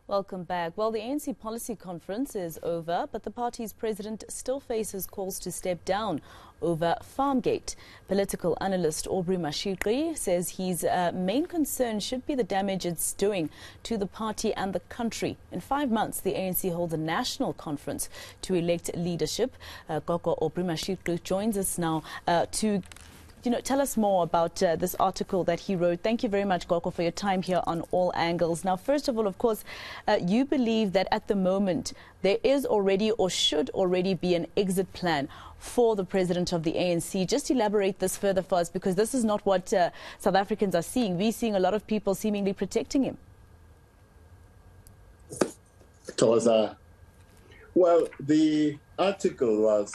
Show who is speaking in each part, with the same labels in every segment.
Speaker 1: Welcome back. Well, the ANC policy conference is over, but the party's president still faces calls to step down over Farmgate. Political analyst Aubrey Matshiqi says his main concern should be the damage it's doing to the party and the country. In 5 months, the ANC holds a national conference to elect leadership. Gogo Aubrey Matshiqi joins us now to tell us more about this article that he wrote. Thank you very much, Gogo, for your time here on All Angles. Now, first of all, of course, you believe that at the moment there is already or should already be an exit plan for the president of the ANC. Just elaborate this further for us, because this is not what South Africans are seeing. We're seeing a lot of people seemingly protecting him.
Speaker 2: Toza, well, the article was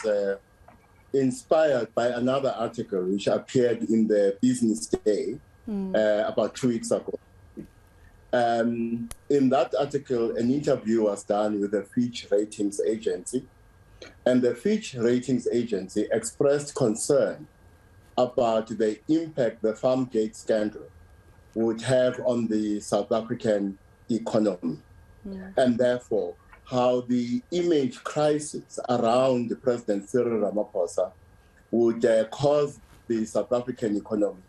Speaker 2: inspired by another article which appeared in the Business Day about 2 weeks ago. In that article, an interview was done with the Fitch Ratings Agency, and the Fitch Ratings Agency expressed concern about the impact the Farmgate scandal would have on the South African economy, and therefore how the image crisis around President Ramaphosa would cause the South African economy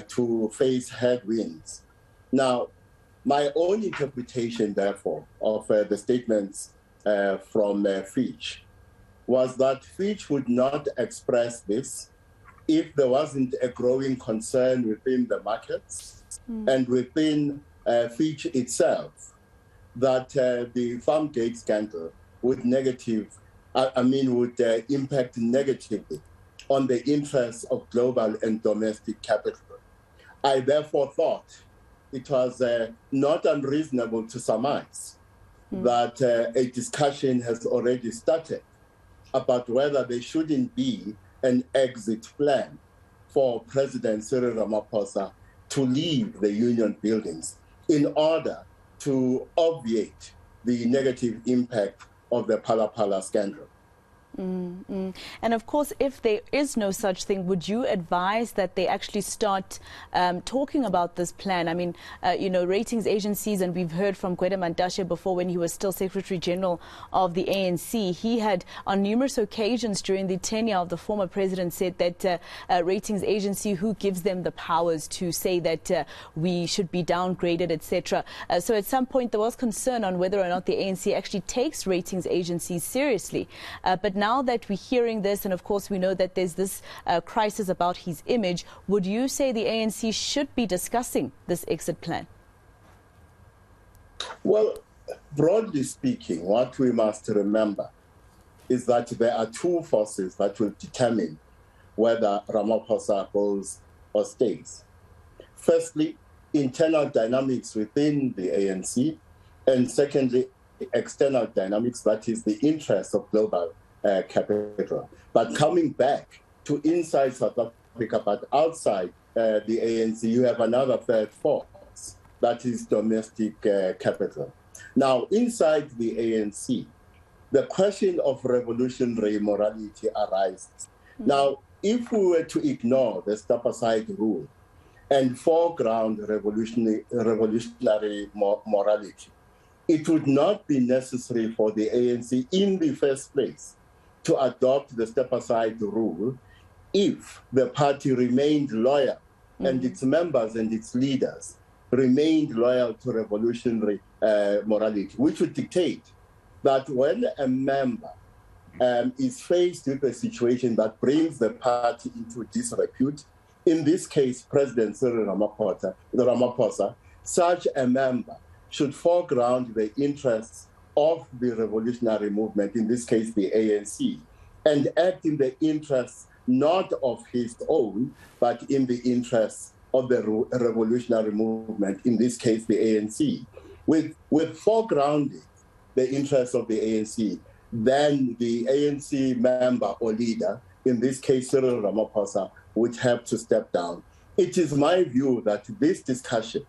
Speaker 2: to face headwinds. Now, my own interpretation, therefore, of the statements from Fitch was that Fitch would not express this if there wasn't a growing concern within the markets and within Fitch itself that the Farmgate scandal would impact negatively on the interests of global and domestic capital. I therefore thought it was not unreasonable to surmise that a discussion has already started about whether there shouldn't be an exit plan for President Ramaphosa to leave the union buildings in order to obviate the negative impact of the Phala scandal.
Speaker 1: And of course, if there is no such thing, would you advise that they actually start talking about this plan? I mean, ratings agencies, and we've heard from Gogo Matshiqi before when he was still Secretary General of the ANC, he had on numerous occasions during the tenure of the former president said that ratings agency, who gives them the powers to say that we should be downgraded, etc. So at some point there was concern on whether or not the ANC actually takes ratings agencies seriously. But now that we're hearing this, and of course we know that there's this crisis about his image, would you say the ANC should be discussing this exit plan?
Speaker 2: Well, broadly speaking, what we must remember is that there are two forces that will determine whether Ramaphosa goes or stays. Firstly, internal dynamics within the ANC, and secondly, external dynamics, that is the interest of global capital. But coming back to inside South Africa, but outside the ANC, you have another third force, that is domestic capital. Now, inside the ANC, the question of revolutionary morality arises. Now, if we were to ignore the step-aside rule and foreground revolutionary morality, it would not be necessary for the ANC in the first place to adopt the step-aside rule if the party remained loyal and its members and its leaders remained loyal to revolutionary morality, which would dictate that when a member is faced with a situation that brings the party into disrepute, in this case, President Ramaphosa, such a member should foreground the interests of the revolutionary movement, in this case the ANC, and act in the interests not of his own, but in the interests of the revolutionary movement, in this case the ANC. With foregrounding the interests of the ANC, then the ANC member or leader, in this case Cyril Ramaphosa, would have to step down. It is my view that this discussion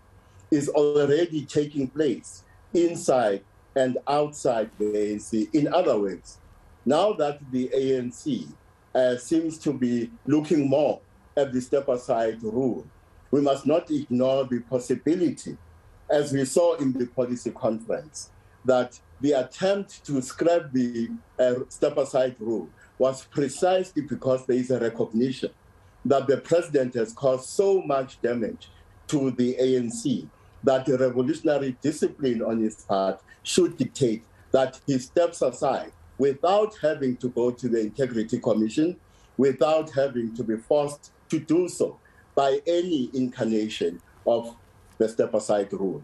Speaker 2: is already taking place inside and outside the ANC. In other words, now that the ANC seems to be looking more at the step-aside rule, we must not ignore the possibility as we saw in the policy conference, that the attempt to scrap the step-aside rule was precisely because there is a recognition that the president has caused so much damage to the ANC that the revolutionary discipline on his part should dictate that he steps aside without having to go to the Integrity Commission, without having to be forced to do so by any incarnation of the step-aside rule.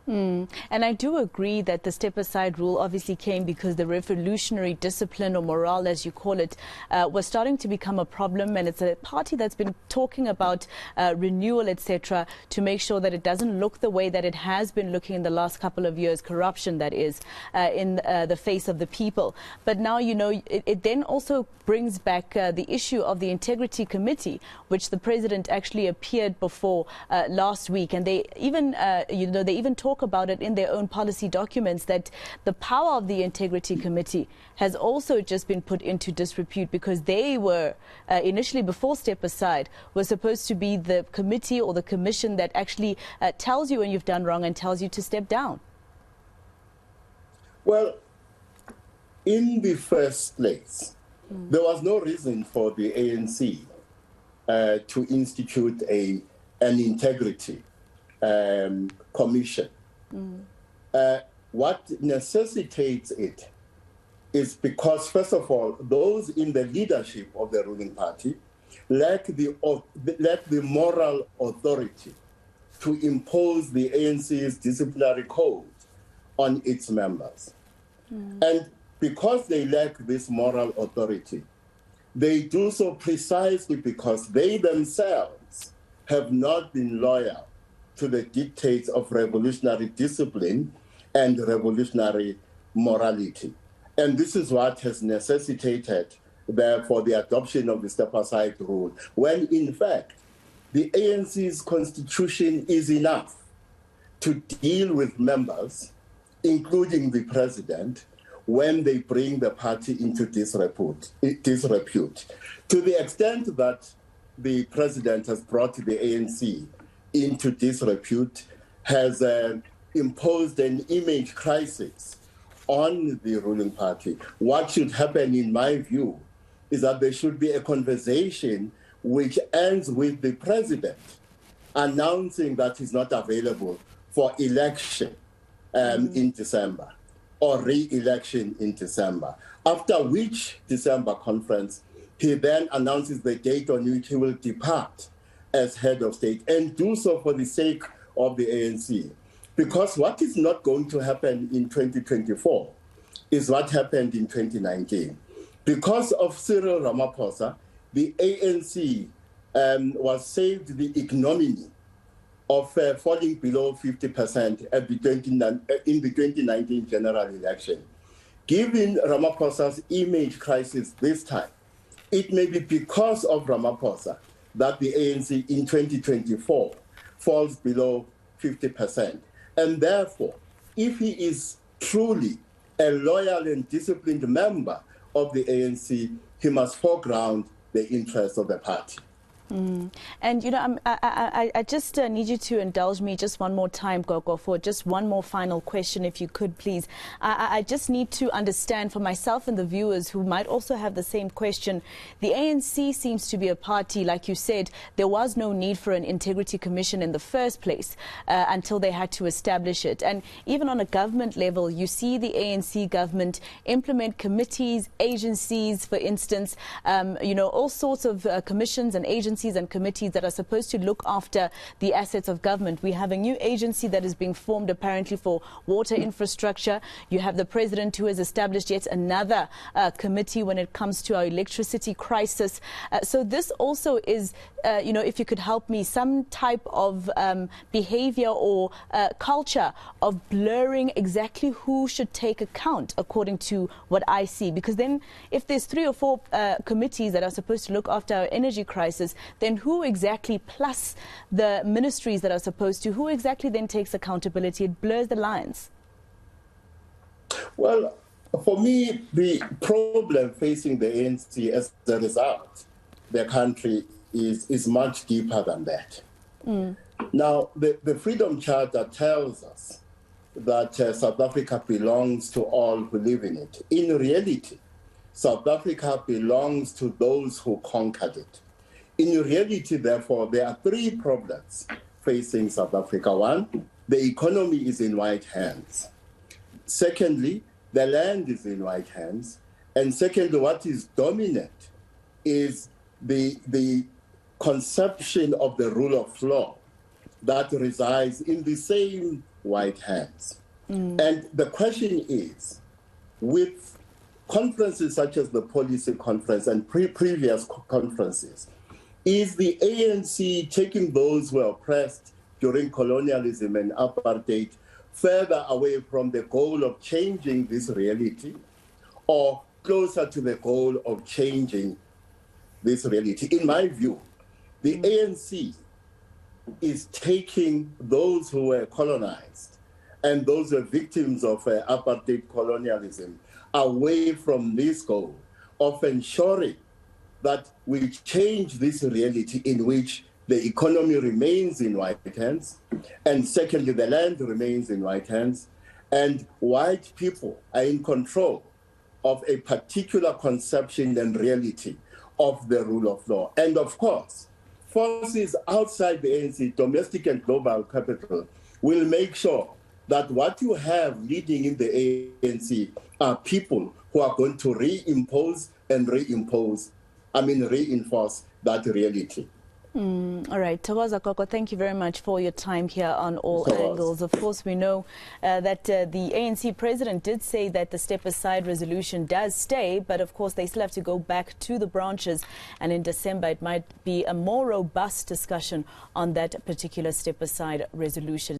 Speaker 1: And I do agree that the step-aside rule obviously came because the revolutionary discipline, or morale as you call it, was starting to become a problem, and it's a party that's been talking about renewal, etc., to make sure that it doesn't look the way that it has been looking in the last couple of years, corruption that is, in the face of the people. But now, you know, it then also brings back the issue of the Integrity Committee, which the president actually appeared before last week, and they even, they even talk about it in their own policy documents, that the power of the Integrity Committee has also just been put into disrepute, because they were initially, before Step Aside, were supposed to be the committee or the commission that actually tells you when you've done wrong and tells you to step down.
Speaker 2: Well, in the first place, there was no reason for the ANC to institute an integrity commission. What necessitates it is because, first of all, those in the leadership of the ruling party lack the moral authority to impose the ANC's disciplinary code on its members. And because they lack this moral authority, they do so precisely because they themselves have not been loyal to the dictates of revolutionary discipline and revolutionary morality. And this is what has necessitated, therefore, the adoption of the step-aside rule, when, in fact, the ANC's constitution is enough to deal with members, including the president, when they bring the party into disrepute. To the extent that the president has brought the ANC into disrepute, has imposed an image crisis on the ruling party. What should happen, in my view, is that there should be a conversation which ends with the president announcing that he's not available for election in December, or re-election in December, after which December conference he then announces the date on which he will depart as head of state, and do so for the sake of the ANC. Because what is not going to happen in 2024 is what happened in 2019. Because of Cyril Ramaphosa, the ANC was saved the ignominy of falling below 50% at in the 2019 general election. Given Ramaphosa's image crisis this time, it may be because of Ramaphosa that the ANC in 2024 falls below 50%. And therefore, if he is truly a loyal and disciplined member of the ANC, he must foreground the interests of the party.
Speaker 1: And, you know, I just need you to indulge me just one more time, Gogo, for just one more final question, if you could, please. I just need to understand for myself and the viewers who might also have the same question. The ANC seems to be a party, like you said, there was no need for an integrity commission in the first place until they had to establish it. And even on a government level, you see the ANC government implement committees, agencies, for instance, you know, all sorts of commissions and agencies and committees that are supposed to look after the assets of government. We have a new agency that is being formed apparently for water infrastructure. You have the president who has established yet another committee when it comes to our electricity crisis. So this also is, you know, if you could help me, some type of behavior or culture of blurring exactly who should take account according to what I see. Because then if there's 3 or 4 committees that are supposed to look after our energy crisis, then who exactly, plus the ministries that are supposed to, who exactly then takes accountability? It blurs the lines.
Speaker 2: Well, for me, the problem facing the ANC as a result, the country, is much deeper than that. Now, the Freedom Charter tells us that South Africa belongs to all who live in it. In reality, South Africa belongs to those who conquered it. In reality, therefore, there are three problems facing South Africa. One, the economy is in white hands. Secondly, the land is in white hands. And secondly, what is dominant is the conception of the rule of law that resides in the same white hands. And the question is, with conferences such as the policy conference and previous conferences, is the ANC taking those who were oppressed during colonialism and apartheid further away from the goal of changing this reality, or closer to the goal of changing this reality? In my view, the ANC is taking those who were colonized and those who are victims of apartheid colonialism away from this goal of ensuring that we change this reality in which the economy remains in white hands, and secondly, the land remains in white hands, and white people are in control of a particular conception and reality of the rule of law. And of course, forces outside the ANC, domestic and global capital, will make sure that what you have leading in the ANC are people who are going to reinforce that reality.
Speaker 1: All right, Thokoza Gogo, thank you very much for your time here on All Angles. Of course, we know that the ANC president did say that the step-aside resolution does stay, but of course they still have to go back to the branches, and in December it might be a more robust discussion on that particular step-aside resolution.